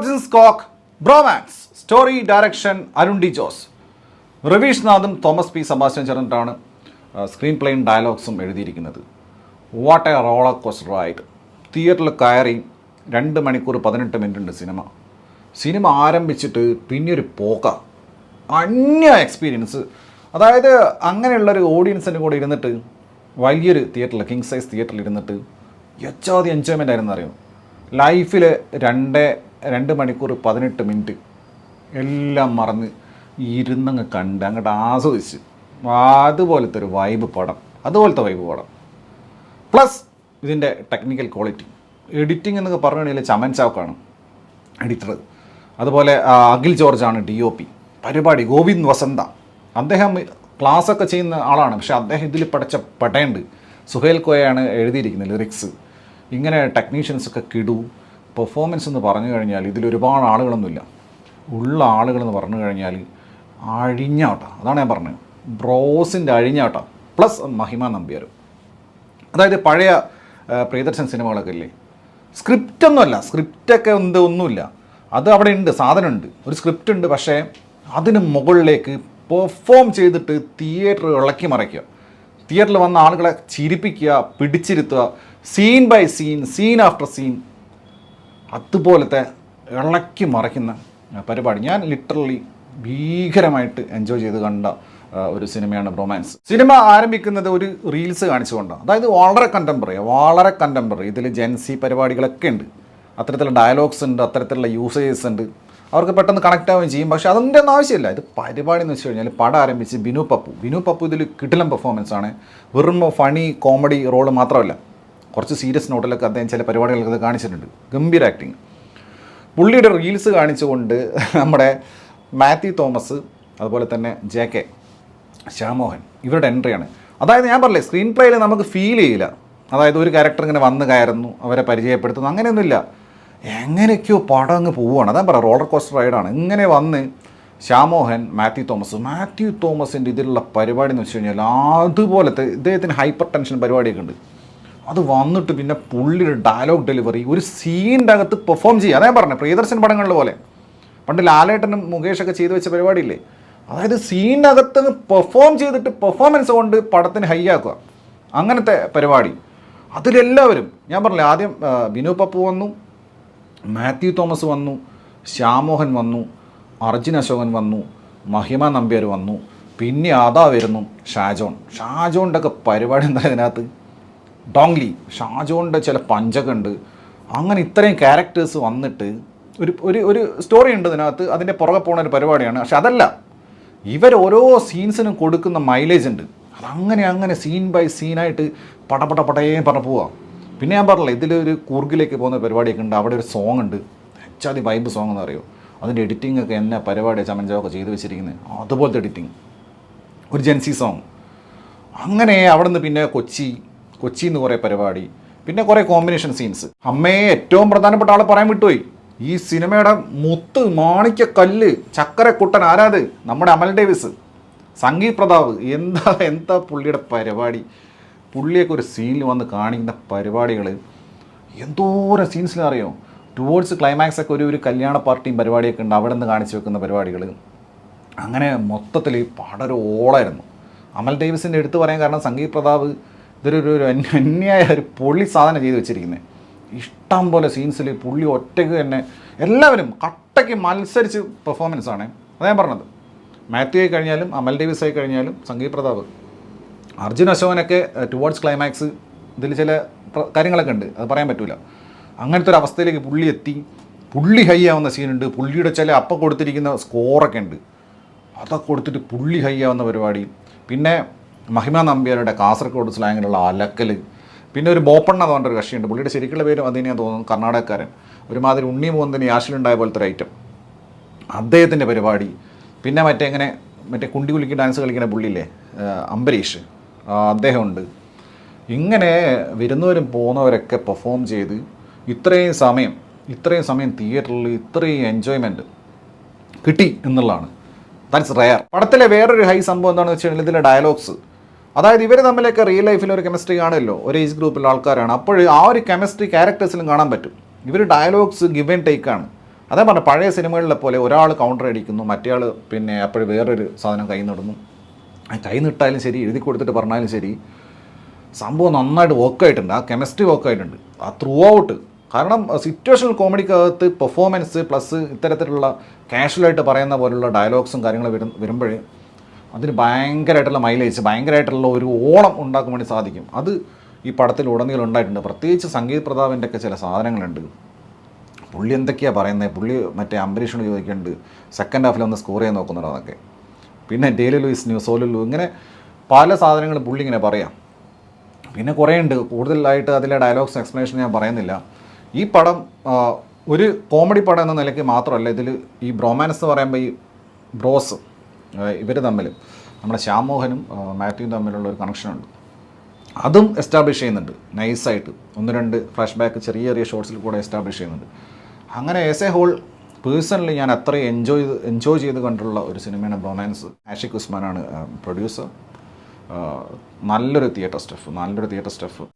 This കോക്ക് bromance story direction Arun D Jose Ravish നാഥും Thomas P Sebastian ചേർന്നിട്ടാണ് സ്ക്രീൻ പ്ലേയും ഡയലോഗ്സും എഴുതിയിരിക്കുന്നത്. What a roller coaster ride. തിയേറ്ററിൽ കയറി 2 മണിക്കൂർ 18 മിനിറ്റ് ഉണ്ട് സിനിമ ആരംഭിച്ചിട്ട് പിന്നെയൊരു പോക്ക അന്യ എക്സ്പീരിയൻസ്. അതായത് അങ്ങനെയുള്ളൊരു ഓഡിയൻസിൻ്റെ കൂടെ ഇരുന്നിട്ട് വലിയൊരു തിയേറ്ററിൽ കിങ് സൈസ് തിയേറ്ററിൽ ഇരുന്നിട്ട് യച്ചാതി എൻജോയ്മെൻ്റ് ആയിരുന്നു അറിയാം. ലൈഫിൽ 2 മണിക്കൂർ 18 മിനിറ്റ് എല്ലാം മറന്ന് ഇരുന്നങ്ങ് കണ്ട് അങ്ങോട്ട് ആസ്വദിച്ച് അതുപോലത്തെ ഒരു വൈബ് പടം. പ്ലസ് ഇതിൻ്റെ ടെക്നിക്കൽ ക്വാളിറ്റി, എഡിറ്റിംഗ് എന്നൊക്കെ പറഞ്ഞു കഴിഞ്ഞാൽ ചമൻ ചാവക്കാണ് എഡിറ്റർ. അതുപോലെ അഖിൽ ജോർജാണ് DOP. പരിപാടി ഗോവിന്ദ് വസന്ത, അദ്ദേഹം ക്ലാസ്സൊക്കെ ചെയ്യുന്ന ആളാണ്, പക്ഷേ അദ്ദേഹം ഇതിൽ പഠിച്ച പടയുണ്ട്. സുഹേൽ കോയാണ് എഴുതിയിരിക്കുന്നത് ലിറിക്സ്. ഇങ്ങനെ ടെക്നീഷ്യൻസൊക്കെ കിടു. പെർഫോമൻസ് എന്ന് പറഞ്ഞു കഴിഞ്ഞാൽ ഇതിലൊരുപാട് ആളുകളൊന്നുമില്ല, ഉള്ള ആളുകളെന്ന് പറഞ്ഞു കഴിഞ്ഞാൽ അഴിഞ്ഞാട്ടം. അതാണ് ഞാൻ പറഞ്ഞത്, ബ്രോസിൻ്റെ അഴിഞ്ഞാട്ടം. പ്ലസ് മഹിമ നമ്പ്യാർ. അതായത് പഴയ പ്രിയദർശൻ സിനിമകളൊക്കെ ഇല്ലേ, സ്ക്രിപ്റ്റൊന്നുമല്ല, സ്ക്രിപ്റ്റൊക്കെ ഒന്നുമില്ല, അത് അവിടെ ഉണ്ട്, സാധനമുണ്ട്, ഒരു സ്ക്രിപ്റ്റ് ഉണ്ട്. പക്ഷേ അതിന് മുകളിലേക്ക് പെർഫോം ചെയ്തിട്ട് തിയേറ്റർ ഇളക്കി മറിക്കുക, തിയേറ്ററിൽ വന്ന ആളുകളെ ചിരിപ്പിക്കുക, പിടിച്ചിരുത്തുക, scene by scene, scene after scene, അതുപോലത്തെ ഇളക്കി മറിക്കുന്ന പരിപാടി. ഞാൻ ലിറ്ററലി ഭീകരമായിട്ട് എൻജോയ് ചെയ്ത് കണ്ട ഒരു സിനിമയാണ് ബ്രോമാൻസ്. സിനിമ ആരംഭിക്കുന്നത് ഒരു റീൽസ് കാണിച്ചുകൊണ്ടാണ്. അതായത് വളരെ കണ്ടംപററി. ഇതിൽ ജെൻസി പരിപാടികളൊക്കെ ഉണ്ട്, അത്തരത്തിലുള്ള ഡയലോഗ്സ് ഉണ്ട്, അത്തരത്തിലുള്ള യൂസേജസ് ഉണ്ട്, അവർക്ക് പെട്ടെന്ന് കണക്റ്റ് ആവുകയും ചെയ്യും. പക്ഷേ അതിൻ്റെ ഒന്നും ആവശ്യമില്ല. ഇത് പരിപാടി എന്ന് വെച്ച് കഴിഞ്ഞാൽ പടം ആരംഭിച്ച് ബിനു പപ്പു ഇതിൽ കിടിലം പെർഫോമൻസ് ആണ്. വെറും ഫണി കോമഡി റോള് മാത്രമല്ല, കുറച്ച് സീരിയസ് നോട്ടിലൊക്കെ അദ്ദേഹം ചില പരിപാടികളൊക്കെ കാണിച്ചിട്ടുണ്ട്. ഗംഭീര ആക്ടിങ്. പുള്ളിയുടെ റീൽസ് കാണിച്ചുകൊണ്ട് നമ്മുടെ മാത്യു തോമസ്, അതുപോലെ തന്നെ JK, ശ്യാമോഹൻ, ഇവരുടെ എൻട്രിയാണ്. അതായത് ഞാൻ പറഞ്ഞില്ലേ, സ്ക്രീൻ പ്ലേയിൽ നമുക്ക് ഫീൽ ചെയ്യില്ല. അതായത് ഒരു ക്യാരക്ടർ ഇങ്ങനെ വന്ന് കയറുന്നു, അവരെ പരിചയപ്പെടുത്തുന്നു, അങ്ങനെയൊന്നുമില്ല. എങ്ങനെയൊക്കെയോ പടം അങ്ങ് പോവുകയാണ്. അതാ പറയാം, റോളർ കോസ്റ്റർ റൈഡാണ്. ഇങ്ങനെ വന്ന് ശ്യാമോഹൻ, മാത്യു തോമസിൻ്റെ ഇതിലുള്ള പരിപാടി എന്ന് വെച്ച് കഴിഞ്ഞാൽ അതുപോലത്തെ ഇദ്ദേഹത്തിന് ഹൈപ്പർ ടെൻഷൻ പരിപാടിയൊക്കെ ഉണ്ട്. അത് വന്നിട്ട് പിന്നെ പുള്ളിയുടെ ഡയലോഗ് ഡെലിവറി, ഒരു സീൻ്റെ അകത്ത് പെർഫോം ചെയ്യുക. അതേ പറഞ്ഞത് പ്രിയദർശൻ പടങ്ങളിൽ പോലെ പണ്ട് ലാലേട്ടനും മുകേഷൊക്കെ ചെയ്തു വെച്ച പരിപാടിയില്ലേ, അതായത് സീൻ്റെ അകത്ത് പെർഫോം ചെയ്തിട്ട് പെർഫോമൻസ് കൊണ്ട് പടത്തിന് ഹൈ ആക്കുക, അങ്ങനത്തെ പരിപാടി. അതിലെല്ലാവരും ഞാൻ പറഞ്ഞില്ലേ, ആദ്യം ബിനു പപ്പു വന്നു, മാത്യു തോമസ് വന്നു, ശ്യാമോഹൻ വന്നു, അർജുൻ അശോകൻ വന്നു, മഹിമ നമ്പ്യാർ വന്നു, പിന്നെ അതാ വരുന്നു ഷാജോണിൻ്റെ ഒക്കെ പരിപാടി എന്താ ഇതിനകത്ത്, ഡോങ്ലി, ഷാജോണിൻ്റെ ചില പഞ്ചൊക്കെ ഉണ്ട്. അങ്ങനെ ഇത്രയും ക്യാരക്ടേഴ്സ് വന്നിട്ട് ഒരു സ്റ്റോറി ഉണ്ട് ഇതിനകത്ത്, അതിൻ്റെ പുറകെ പോകുന്ന ഒരു പരിപാടിയാണ്. പക്ഷെ അതല്ല, ഇവർ ഓരോ സീൻസിനും കൊടുക്കുന്ന മൈലേജ് ഉണ്ട്. അതങ്ങനെ സീൻ ബൈ സീനായിട്ട് പടപടേയും പറഞ്ഞ് പോവാം. പിന്നെ ഞാൻ പറഞ്ഞില്ല, ഇതിലൊരു കൂർഗിലേക്ക് പോകുന്ന പരിപാടിയൊക്കെ ഉണ്ട്, അവിടെ ഒരു സോങ് ഉണ്ട്, ഹെച്ചാതി വൈബ് സോങ് എന്ന് അറിയോ. അതിൻ്റെ എഡിറ്റിംഗ് ഒക്കെ എന്നെ പരിപാടി ചമഞ്ചാവൊക്കെ ചെയ്ത് വെച്ചിരിക്കുന്നത്, അതുപോലത്തെ എഡിറ്റിംഗ്, ഒരു ജെൻസി സോങ്. അങ്ങനെ അവിടെ നിന്ന് പിന്നെ കൊച്ചിയിൽ നിന്ന് കുറേ പരിപാടി, പിന്നെ കുറേ കോമ്പിനേഷൻ സീൻസ്. അമ്മയെ ഏറ്റവും പ്രധാനപ്പെട്ട ആളെ പറയാൻ വിട്ടുപോയി, ഈ സിനിമയുടെ മുത്ത് മാണിക്യക്കല്ല് ചക്കരക്കുട്ടൻ ആരാത്, നമ്മുടെ അമൽ ഡേവിസ്, സംഗീത് പ്രതാപ്. എന്താ പുള്ളിയുടെ പരിപാടി. പുള്ളിയൊക്കെ ഒരു സീനിൽ വന്ന് കാണിക്കുന്ന പരിപാടികൾ എന്തോരം സീൻസിലറിയോ. ടുവേർഡ്സ് ക്ലൈമാക്സ് ഒക്കെ ഒരു കല്യാണ പാർട്ടിയും പരിപാടിയൊക്കെ ഉണ്ട്, അവിടെ നിന്ന് കാണിച്ചു വെക്കുന്ന പരിപാടികൾ. അങ്ങനെ മൊത്തത്തിൽ പടം ഓളായിരുന്നു. അമൽ ഡേവിസിൻ്റെ എടുത്ത് പറയാൻ കാരണം സംഗീത് പ്രതാപ് ഇതൊരു അന്യായ ഒരു പൊള്ളി സാധനം ചെയ്ത് വെച്ചിരിക്കുന്നത്. ഇഷ്ടം പോലെ സീൻസിൽ പുള്ളി ഒറ്റയ്ക്ക് തന്നെ എല്ലാവരും കട്ടയ്ക്ക് മത്സരിച്ച് പെർഫോമൻസ് ആണ്. അതാ ഞാൻ പറഞ്ഞത്, മാത്യു ആയി കഴിഞ്ഞാലും അമൽ ഡേവിസ് ആയി കഴിഞ്ഞാലും സംഗീത് പ്രതാപ്, അർജുൻ അശോകനൊക്കെ ടുവേർഡ്സ് ക്ലൈമാക്സ് ഇതിൽ ചില കാര്യങ്ങളൊക്കെ ഉണ്ട്, അത് പറയാൻ പറ്റില്ല. അങ്ങനത്തെ ഒരു അവസ്ഥയിലേക്ക് പുള്ളി എത്തി. പുള്ളി ഹൈ ആവുന്ന സീനുണ്ട്, പുള്ളിയുടെ ചില അപ്പം കൊടുത്തിരിക്കുന്ന സ്കോറൊക്കെ ഉണ്ട്, അതൊക്കെ കൊടുത്തിട്ട് പുള്ളി ഹൈ ആവുന്ന പരിപാടി. പിന്നെ മഹിമ നമ്പ്യാരുടെ കാസർഗോഡ് സ്ലാങ്ങിലുള്ള അലക്കൽ. പിന്നെ ഒരു ബോപ്പണ്ണ എന്ന് പറഞ്ഞൊരു കക്ഷിയുണ്ട്, പുള്ളിയുടെ ശരിക്കുള്ള പേരും അതിന് ഞാൻ തോന്നുന്നു, കർണാടകക്കാരൻ, ഒരുമാതിരി ഉണ്ണി മോഹന്തിന് യാഷിലുണ്ടായ പോലത്തെ ഒരു ഐറ്റം, അദ്ദേഹത്തിൻ്റെ പരിപാടി. പിന്നെ മറ്റേ കുണ്ടി കുലുക്കി ഡാൻസ് കളിക്കുന്ന പുള്ളിയില്ലേ, അംബരീഷ്, അദ്ദേഹമുണ്ട്. ഇങ്ങനെ വരുന്നവരും പോകുന്നവരൊക്കെ പെർഫോം ചെയ്ത് ഇത്രയും സമയം തിയേറ്ററിൽ ഇത്രയും എൻജോയ്മെൻറ്റ് കിട്ടി എന്നുള്ളതാണ്. That's rare. പടത്തിലെ വേറൊരു ഹൈ സംഭവം എന്താണെന്ന് വെച്ച് കഴിഞ്ഞാൽ ഇതിലെ ഡയലോഗ്സ്. അതായത് ഇവർ തമ്മിലൊക്കെ റിയൽ ലൈഫിൽ ഒരു കെമിസ്ട്രി കാണുമല്ലോ, ഒരു ഏജ് ഗ്രൂപ്പിലുള്ള ആൾക്കാരാണ്. അപ്പോൾ ആ ഒരു കെമിസ്ട്രി ക്യാരക്ടേഴ്സിലും കാണാൻ പറ്റും. ഇവർ ഡയലോഗ്സ് ഗിവ് ആൻഡ് ടേക്കാണ്. അതേ പറഞ്ഞ പഴയ സിനിമകളിലെ പോലെ ഒരാൾ കൗണ്ടർ അടിക്കുന്നു, മറ്റേ ആൾ പിന്നെ അപ്പോഴും വേറൊരു സാധനം കൈ നടുന്നു. കൈ നിട്ടാലും ശരി, എഴുതി കൊടുത്തിട്ട് പറഞ്ഞാലും ശരി, സംഭവം നന്നായിട്ട് വർക്കായിട്ടുണ്ട്. ആ കെമിസ്ട്രി വർക്കായിട്ടുണ്ട് ആ ത്രൂ ഔട്ട്. കാരണം സിറ്റുവേഷണൽ കോമഡിക്കകത്ത് പെർഫോമൻസ് പ്ലസ് ഇത്തരത്തിലുള്ള കാഷ്വലായിട്ട് പറയുന്ന പോലുള്ള ഡയലോഗ്സും കാര്യങ്ങളും വരുമ്പോഴേ അതിന് ഭയങ്കരമായിട്ടുള്ള മൈലേജ്, ഭയങ്കരമായിട്ടുള്ള ഒരു ഓളം ഉണ്ടാക്കാൻ വേണ്ടി സാധിക്കും. അത് ഈ പടത്തിൽ ഉടനീളം ഉണ്ടായിട്ടുണ്ട്. പ്രത്യേകിച്ച് സംഗീത് പ്രതാപിൻ്റെ ഒക്കെ ചില സാധനങ്ങളുണ്ട്. പുള്ളി എന്തൊക്കെയാണ് പറയുന്നത്, പുള്ളി മറ്റേ അംബരീഷിനോട് ചോദിക്കുന്നുണ്ട് സെക്കൻഡ് ഹാഫിൽ ഒന്ന് സ്കോർ ചെയ്യാൻ നോക്കുന്നുണ്ടോ അതൊക്കെ. പിന്നെ ഡെയിലി ലൂയിസ് ന്യൂ സോലുലു, ഇങ്ങനെ പല സാധനങ്ങളും പുള്ളി ഇങ്ങനെ പറയാം. പിന്നെ കുറേ ഉണ്ട്, കൂടുതലായിട്ട് അതിലെ ഡയലോഗ്സ് എക്സ്പ്ലനേഷൻ ഞാൻ പറയുന്നില്ല. ഈ പടം ഒരു കോമഡി പടം എന്ന നിലയ്ക്ക് മാത്രമല്ല, ഇതിൽ ഈ ബ്രോമാൻസ് എന്ന് പറയുമ്പോൾ ഈ ബ്രോസ് ഇവർ തമ്മിൽ, നമ്മുടെ ശ്യാം മോഹനും മാത്യുവും തമ്മിലുള്ള ഒരു കണക്ഷനുണ്ട്. അതും എസ്റ്റാബ്ലിഷ് ചെയ്യുന്നുണ്ട് നൈസായിട്ട്. 1-2 ഫ്ലാഷ് ബാക്ക് ചെറിയ ചെറിയ ഷോർട്സിൽ കൂടെ എസ്റ്റാബ്ലിഷ് ചെയ്യുന്നുണ്ട്. അങ്ങനെ ആസ് എ ഹോൾ പേഴ്സണലി ഞാൻ അത്രയും എൻജോയ് ചെയ്ത് കണ്ടുള്ള ഒരു സിനിമയാണ് ബ്രോമാൻസ്. ആഷിഖ് ഉസ്മാനാണ് പ്രൊഡ്യൂസർ. നല്ലൊരു തിയേറ്റർ സ്റ്റഫ്.